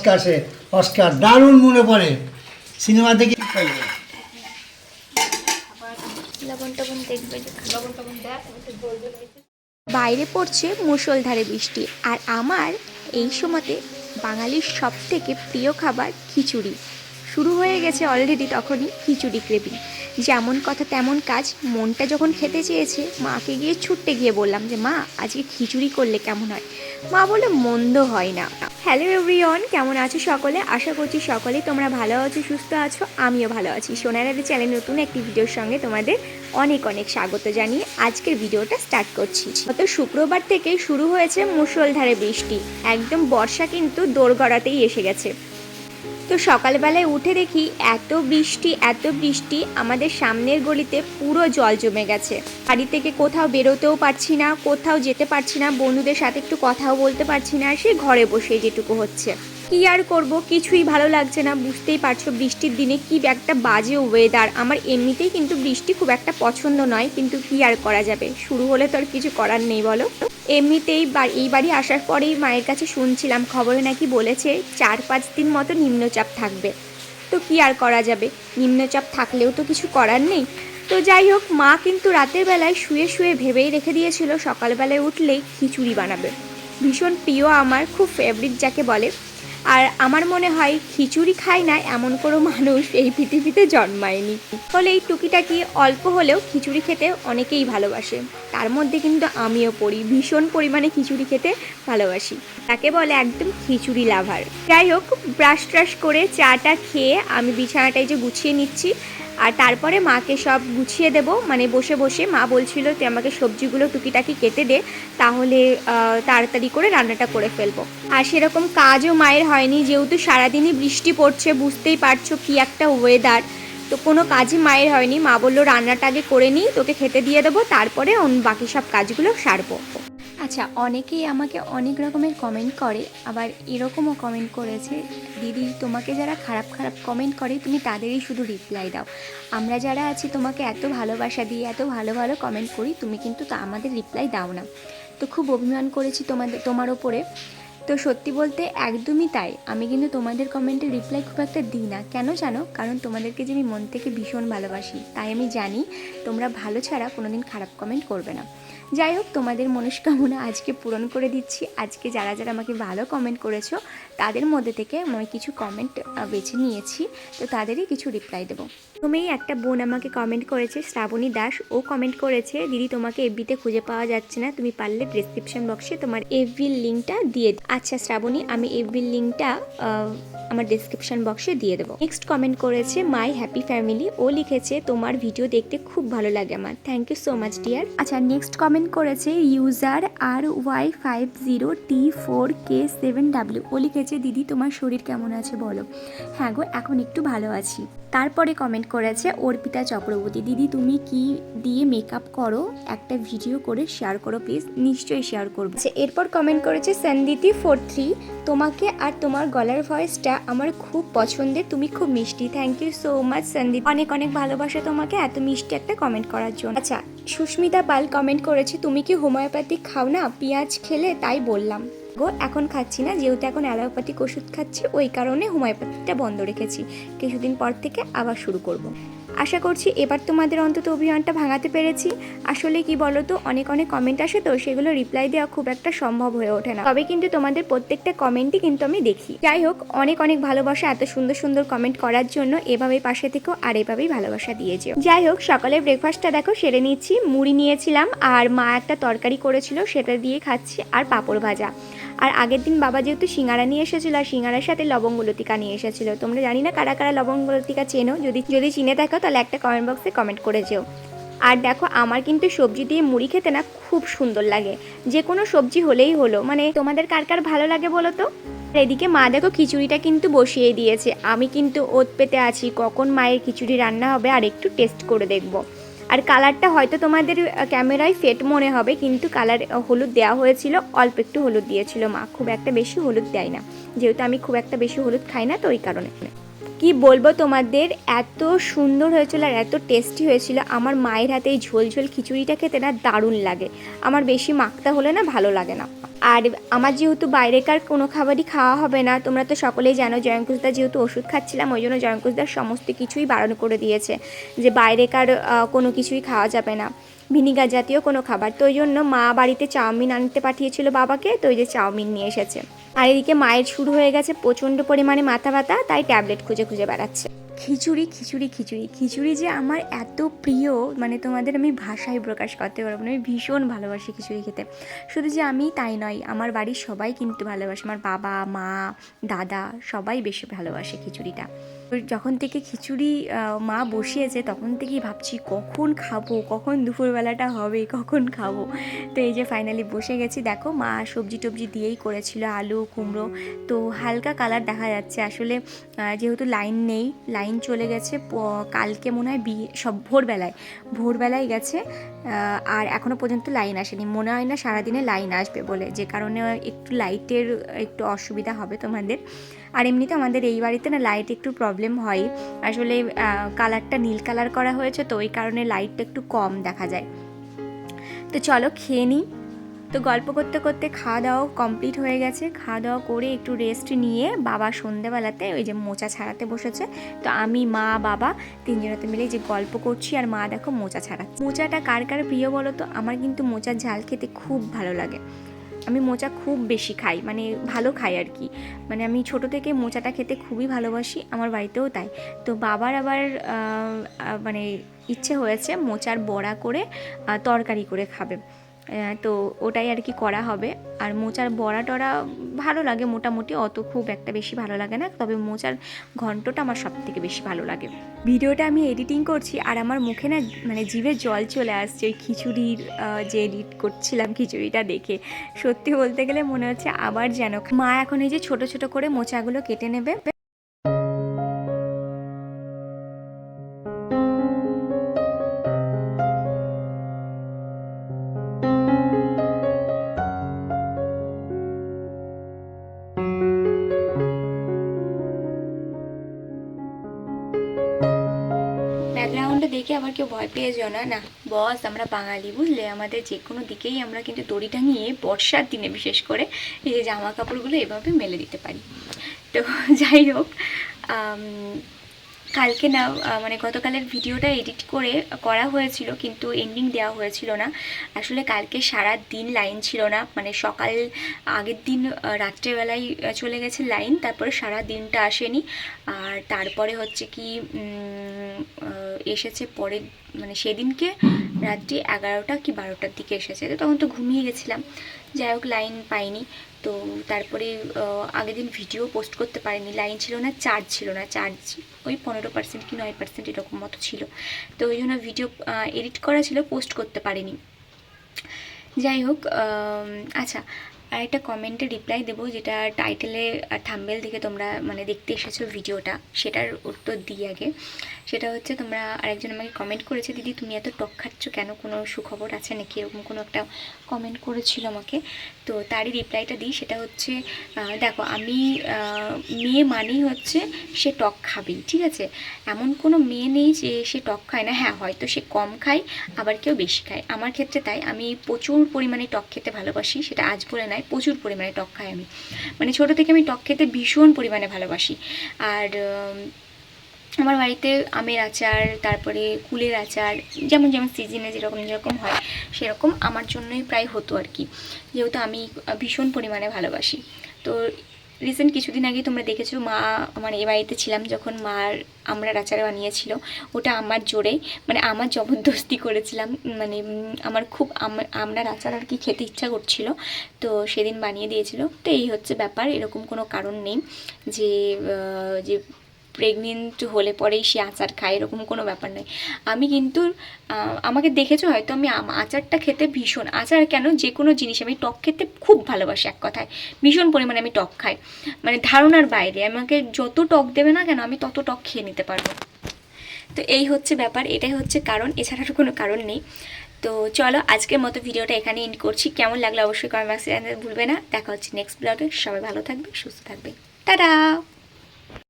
কাছে অস্কার দারুণ মনে পড়ে সিনেমা দেখে বাইরে পড়ছে মুষলধারে বৃষ্টি আর আমার এই সময়তে বাঙালির সব থেকে প্রিয় খাবার খিচুড়ি। শুরু হয়ে গেছে অলরেডি তখনই খিচুড়ি ক্রেভিং। যেমন কথা তেমন কাজ, মনটা যখন খেতে চেয়েছে মাকে গিয়ে ছুটতে গিয়ে বললাম যে মা আজকে খিচুড়ি করলে কেমন হয়। মা বলে মন্দ হয় না। হ্যালো এভরিওয়ান, কেমন আছো সকলে? আশা করছি সকলেই তোমরা ভালো আছো, সুস্থ আছো, আমিও ভালো আছি। সোনারাদের চ্যানেল নতুন একটি ভিডিওর সঙ্গে তোমাদের অনেক অনেক স্বাগত জানিয়ে আজকের ভিডিওটা স্টার্ট করছি। গত শুক্রবার থেকে শুরু হয়েছে মুষলধারে বৃষ্টি, একদম বর্ষা কিন্তু দোরগড়াতেই এসে গেছে। তো সকালবেলায় উঠে দেখি এত বৃষ্টি আমাদের সামনের গলিতে পুরো জল জমে গেছে। বাড়ি থেকে কোথাও বেরোতেও পারছি না, কোথাও যেতে পারছি না, বন্ধুদের সাথে একটু কথাও বলতে পারছি না, সে ঘরে বসে যেটুকু হচ্ছে। কী আর করব, কিছুই ভালো লাগছে না। বুঝতেই পারছো বৃষ্টির দিনে কি একটা বাজে ওয়েদার। আমার এমনিতেই কিন্তু বৃষ্টি খুব একটা পছন্দ নয়, কিন্তু কি আর করা যাবে, শুরু হলে তো আর কিছু করার নেই বলো। এমনিতেই এই বাড়ি আসার পরেই মায়ের কাছে শুনছিলাম খবরে নাকি বলেছে 4-5 দিন মতো নিম্নচাপ থাকবে। তো কি আর করা যাবে, নিম্নচাপ থাকলেও তো কিছু করার নেই। তো যাই হোক, মা কিন্তু রাতের বেলায় শুয়ে শুয়ে ভেবেই রেখে দিয়েছিল সকালবেলায় উঠলেই খিচুড়ি বানাবে। ভীষণ প্রিয় আমার, খুব ফেভারিট যাকে বলে। আর আমার মনে হয় খিচুড়ি খায় না এমন কোনো মানুষ এই পৃথিবীতে জন্মায়নি। ফলে এই টুকিটাকি অল্প হলেও খিচুড়ি খেতে অনেকেই ভালোবাসে, তার মধ্যে কিন্তু আমিও পড়ি। ভীষণ পরিমাণে খিচুড়ি খেতে ভালোবাসি, তাকে বলে একদম খিচুড়ি লাভার। যাই হোক, ব্রাশ ট্রাশ করে চাটা খেয়ে আমি বিছানাটাই যে গুছিয়ে নিচ্ছি, আর তারপরে মাকে সব গুছিয়ে দেব। মানে বসে বসে মা বলছিল তুই আমাকে সবজিগুলো টুকিটাকি কেটে দে, তাহলে তাড়াতাড়ি করে রান্নাটা করে ফেলবো। আর সেরকম কাজও মায়ের হয়নি, যেহেতু সারাদিনই বৃষ্টি পড়ছে, বুঝতেই পারছো কি একটা ওয়েদার। তো কোনো কাজই মায়ের হয়নি। মা বললো রান্নাটা আগে করে নিই, তোকে খেতে দিয়ে দেবো, তারপরে বাকি সব কাজগুলো সারবো। আচ্ছা, অনেকেই আমাকে অনেক রকমের কমেন্ট করে, আবার এরকমও কমেন্ট করেছে দিদি তোমাকে যারা খারাপ খারাপ কমেন্ট করে তুমি তাদেরই শুধু রিপ্লাই দাও, আমরা যারা আছি তোমাকে এত ভালোবাসা দিই, এত ভালো ভালো কমেন্ট করি, তুমি কিন্তু তা আমাদের রিপ্লাই দাও না। তো খুব অভিমান করেছি তোমার ওপরে। তো সত্যি বলতে একদমই তাই, আমি কিন্তু তোমাদের কমেন্টের রিপ্লাই খুব একটা দিই না। কেন জানো? কারণ তোমাদেরকে যে আমি মন থেকে ভীষণ ভালোবাসি, তাই আমি জানি তোমরা ভালো ছাড়া কোনোদিন খারাপ কমেন্ট করবে না। যাই হোক, তোমাদের মনস্কামনা আজকে পূরণ করে দিচ্ছি। আজকে যারা যারা আমাকে ভালো কমেন্ট করেছো তাদের মধ্যে থেকে আমি কিছু কমেন্ট বেছে নিয়েছি, তো তাদেরই কিছু রিপ্লাই দেবো। প্রথমেই একটা বোন আমাকে কমেন্ট করেছে, শ্রাবণী দাস। ও কমেন্ট করেছে দিদি তোমাকে এফবিতে খুঁজে পাওয়া যাচ্ছে না, তুমি পারলে ডেসক্রিপশন বক্সে তোমার এফবির লিঙ্কটা দিয়ে। আচ্ছা শ্রাবণী, আমি এফবির লিঙ্কটা আমার ডেসক্রিপশন বক্সে দিয়ে দেবো। নেক্সট কমেন্ট করেছে মাই হ্যাপি ফ্যামিলি। ও লিখেছে তোমার ভিডিও দেখতে খুব ভালো লাগে আমার, thank you so much dear. আচ্ছা, নেক্সট কমেন্ট করেছে ইউজার RY50T4K7W। ও লিখেছে দিদি তোমার শরীর কেমন আছে বলো। হ্যাঁ গো, এখন একটু ভালো আছি। তারপরে কমেন্ট করেছে অর্পিতা চক্রবর্তী, দিদি তুমি কি দিয়ে মেকআপ করো, একটা ভিডিও করে শেয়ার করো প্লিজ। নিশ্চয়ই শেয়ার করবো। এরপর কমেন্ট করেছে সন্দিতি43, তোমাকে আর তোমার গলার ভয়েসটা আমার খুব পছন্দের, তুমি খুব মিষ্টি। Thank you so much Sandeep, অনেক অনেক ভালোবাসা তোমাকে এত মিষ্টি একটা কমেন্ট করার জন্য। আচ্ছা, সুস্মিতা পাল কমেন্ট করেছে তুমি কি হোমিওপ্যাথিক খাও না, পেঁয়াজ খেলে তাই বললাম গো। এখন খাচ্ছি না, যেহেতু এখন অ্যালোপ্যাথিক ওষুধ খাচ্ছি, ওই কারণে হোমিওপ্যাথিকটা বন্ধ রেখেছি। কিছুদিন পর থেকে আবার শুরু করব। আশা করছি এবার তোমাদের অন্তত অভিযানটা ভাঙাতে পেরেছি। আসলে কি বলো তো, অনেক অনেক কমেন্ট আসে, তো সেগুলো রিপ্লাই দেওয়া খুব একটা সম্ভব হয়ে ওঠে না, তবে কিন্তু তোমাদের প্রত্যেকটা কমেন্টই কিন্তু আমি দেখি। যাই হোক, অনেক অনেক ভালোবাসা এত সুন্দর সুন্দর কমেন্ট করার জন্য। এভাবেই পাশে থেকো আর এভাবেই ভালোবাসা দিয়েছো। যাই হোক, সকালের ব্রেকফাস্টটা দেখো সেরে নিচ্ছি। মুড়ি নিয়েছিলাম আর মা একটা তরকারি করেছিল, সেটা দিয়ে খাচ্ছি, আর পাঁপড় ভাজা। আর আগের দিন বাবা যেহেতু সিঙ্গারা নিয়ে এসেছিলো, আর সিঙ্গারার সাথে লবঙ্গ লতিকা নিয়ে এসেছিলো। তোমরা জানি না কারা কারা লবঙ্গ লতিকা চেনো, যদি চিনে থাকো তাহলে একটা কমেন্ট বক্সে কমেন্ট করে যেও। আর দেখো, আমার কিন্তু সবজি দিয়ে মুড়ি খেতে না খুব সুন্দর লাগে, যে কোনো সবজি হলেই হলো। মানে তোমাদের কার কার ভালো লাগে বলো তো। এদিকে মা দেখো খিচুড়িটা কিন্তু বসিয়ে দিয়েছে, আমি কিন্তু ওত পেতে আছি কখন মায়ের খিচুড়ি রান্না হবে আর একটু টেস্ট করে দেখবো। আর কালারটা হয়তো তোমাদের ক্যামেরায় ফেট মনে হবে, কিন্তু কালার হলুদ দেওয়া হয়েছিল, অল্প একটু হলুদ দিয়েছিল মা, খুব একটা বেশি হলুদ দেয় না, যেহেতু আমি খুব একটা বেশি হলুদ খাই না, তো ওই কারণে। কি বলবো তোমাদের, এত সুন্দর হয়েছিল আর এত টেস্টি হয়েছিল। আমার মায়ের হাতে এই ঝোল ঝোল খিচুড়িটা খেতে না দারুণ লাগে। আমার বেশি মাখতা হলে না ভালো লাগে না। আর আমার যেহেতু বাইরেকার কোনো খাবারই খাওয়া হবে না, তোমরা তো সকলেই জানো জয়ঙ্কুশদা যেহেতু ওষুধ খাচ্ছিলাম, ওই জন্য জয়ঙ্কুশদার সমস্ত কিছুই বারণ করে দিয়েছে যে বাইরেকার কোনো কিছুই খাওয়া যাবে না, ভিনিগার জাতীয় কোনো খাবার। তো ওই জন্য মা বাড়িতে চাউমিন আনতে পাঠিয়েছিল বাবাকে, তো ওই যে চাউমিন নিয়ে এসেছে। আর এদিকে মায়ের শুরু হয়ে গেছে প্রচণ্ড পরিমাণে মাথা ব্যথা, তাই ট্যাবলেট খুঁজে খুঁজে বেড়াচ্ছে। খিচুড়ি খিচুড়ি খিচুড়ি খিচুড়ি যে আমার এত প্রিয়, মানে তোমাদের আমি ভাষায় প্রকাশ করতে পারবো না। আমি ভীষণ ভালোবাসি খিচুড়ি খেতে। শুধু যে আমি তাই নয়, আমার বাড়ির সবাই কিন্তু ভালোবাসে। আমার বাবা, মা, দাদা সবাই বেশি ভালোবাসে খিচুড়িটা। যখন থেকে খিচুড়ি মা বসিয়েছে তখন থেকেই ভাবছি কখন খাবো, কখন দুপুরবেলাটা হবে, কখন খাবো। তো এই যে ফাইনালি বসে গেছি। দেখো মা সবজি টবজি দিয়েই করেছিল, আলু কুমড়ো। তো হালকা কালার দেখা যাচ্ছে আসলে, যেহেতু লাইন নেই, লাইন চলে গেছে কালকে মনে হয় সব ভোরবেলায় গেছে। আর এখনও পর্যন্ত লাইন আসেনি, মনে হয় না সারাদিনে লাইন আসবে বলে, যে কারণে একটু লাইটের একটু অসুবিধা হবে তোমাদের। আর এমনিতে আমাদের এই বাড়িতে না লাইট একটু প্রবলেম হয় আসলে, কালারটা নীল কালার করা হয়েছে তো ওই কারণে লাইটটা একটু কম দেখা যায়। তো চলো খেয়ে নিই। তো গল্প করতে করতে খাওয়া দাওয়া কমপ্লিট হয়ে গেছে। খাওয়া দাওয়া করে একটু রেস্ট নিয়ে বাবা সন্ধেবেলাতে ওই যে মোচা ছাড়াতে বসেছে। তো আমি, মা, বাবা তিনজনাতে মিলে যে গল্প করছি আর মা দেখো মোচা ছাড়াচ্ছে। মোচাটা কার কার প্রিয় বলো তো? আমার কিন্তু মোচার ঝাল খেতে খুব ভালো লাগে। আমি মোচা খুব বেশি খাই, মানে ভালো খাই আর কি। মানে আমি ছোটো থেকে মোচাটা খেতে খুবই ভালোবাসি, আমার বাড়িতেও তাই। তো বাবার আবার মানে ইচ্ছে হয়েছে মোচার বড়া করে তরকারি করে খাবে। তো ওটাই আর কি করা হবে। আর মোচার বড়া টড়া ভালো লাগে মোটামুটি, অত খুব একটা বেশি ভালো লাগে না, তবে মোচার ঘন্টটা আমার সব থেকে বেশি ভালো লাগে। ভিডিওটা আমি এডিটিং করছি আর আমার মুখে না মানে জিভে জল চলে আসছে ওই খিচুড়ির যে এডিট করছিলাম খিচুড়িটা দেখে। সত্যি বলতে গেলে মনে হচ্ছে আবার যেন। মা এখন এই যে ছোট ছোট করে মোচাগুলো কেটে নেবে। ব্যাকগ্রাউন্ডে দেখে আবার কেউ ভয় পেয়ে যেও না। না বস, আমরা বাঙালি বুঝলে, আমাদের যে কোনো দিকেই আমরা কিন্তু দড়ি টাঙিয়ে বর্ষার দিনে বিশেষ করে এই যে জামা কাপড়গুলো এভাবে মেলে দিতে পারি। তো যাই হোক, কালকে না মানে গতকালের ভিডিওটা এডিট করা হয়েছিল কিন্তু এন্ডিং দেওয়া হয়েছিল না। আসলে কালকে সারা দিন লাইন ছিল না, মানে সকাল আগের দিন রাত্রেবেলায় চলে গেছে লাইন, তারপরে সারা দিনটা আসেনি। আর তারপরে হচ্ছে কি এসেছে পরে, মানে সেদিনকে রাত্রি 11টা কি 12টার দিকে এসেছে। তো তখন তো ঘুমিয়ে গেছিলাম। যাই হোক লাইন পাইনি। তো তারপরে আগের দিন ভিডিও পোস্ট করতে পারিনি, লাইন ছিল না, চার্জ ছিল না, চার্জ ওই 15% কি 9% এরকম মতো ছিল। তো ওই জন্য ভিডিও এডিট করা ছিল, পোস্ট করতে পারিনি। যাই হোক, আচ্ছা আর একটা কমেন্টে রিপ্লাই দেবো, যেটা টাইটেলে আর থাম্বনেল দেখে তোমরা মানে দেখতে এসেছো ভিডিওটা, সেটার উত্তর দিই আগে। সেটা হচ্ছে তোমরা আরেকজন আমাকে কমেন্ট করেছে, দিদি তুমি এত টক খাচ্ছ কেন, কোনো সুখবর আছে নাকি, এরকম কোনো একটা কমেন্ট করেছিল আমাকে। তো তারই রিপ্লাইটা দিই। সেটা হচ্ছে দেখো আমি মেয়ে মানেই হচ্ছে সে টক খাবেই, ঠিক আছে? এমন কোনো মেয়ে নেই যে সে টক খায় না। হ্যাঁ হয়তো সে কম খায়, আবার কেউ বেশি খায়, আমার ক্ষেত্রে তাই। আমি প্রচুর পরিমাণে টক খেতে ভালোবাসি, সেটা আজ বলে নয়, প্রচুর পরিমাণে টক খাই আমি। মানে ছোটো থেকে আমি টক খেতে ভীষণ পরিমাণে ভালোবাসি। আর আমার বাড়িতে আমের আচার, তারপরে কুলের আচার, যেমন যেমন সিজনে যেরকম হয় সেরকম আমার জন্যই প্রায় হতো আর কি, যেহেতু আমি ভীষণ পরিমাণে ভালোবাসি। তো রিসেন্ট কিছুদিন আগে তোমরা দেখেছো মা, আমার এই বাড়িতে ছিলাম যখন মার আমড়ার আচার বানিয়েছিল, ওটা আমার জোরেই, মানে আমার জবরদস্তি করেছিলাম। মানে আমার খুব আমড়ার আচার আর কি খেতে ইচ্ছা করছিল, তো সেদিন বানিয়ে দিয়েছিল। তো এই হচ্ছে ব্যাপার, এরকম কোনো কারণ নেই যে যে প্রেগনেন্ট হলে পরেই সে আচার খায়, এরকম কোনো ব্যাপার নয়। আমি কিন্তু আমাকে দেখেছো হয়তো, আমি আচারটা খেতে ভীষণ, আচার কেন যে কোনো জিনিস আমি টক খেতে খুব ভালোবাসি, এক কথায় ভীষণ পরিমাণে আমি টক খাই, মানে ধারণার বাইরে। আমাকে যত টক দেবে না কেন আমি তত টক খেয়ে নিতে পারবো। তো এই হচ্ছে ব্যাপার, এটাই হচ্ছে কারণ, এছাড়ার কোনো কারণ নেই। তো চলো আজকের মতো ভিডিওটা এখানে এন্ড করছি। কেমন লাগলো অবশ্যই কমেন্ট বক্সে জানাতে ভুলবে না। দেখা হচ্ছে নেক্সট ব্লগে। সবাই ভালো থাকবে, সুস্থ থাকবে, টাটা।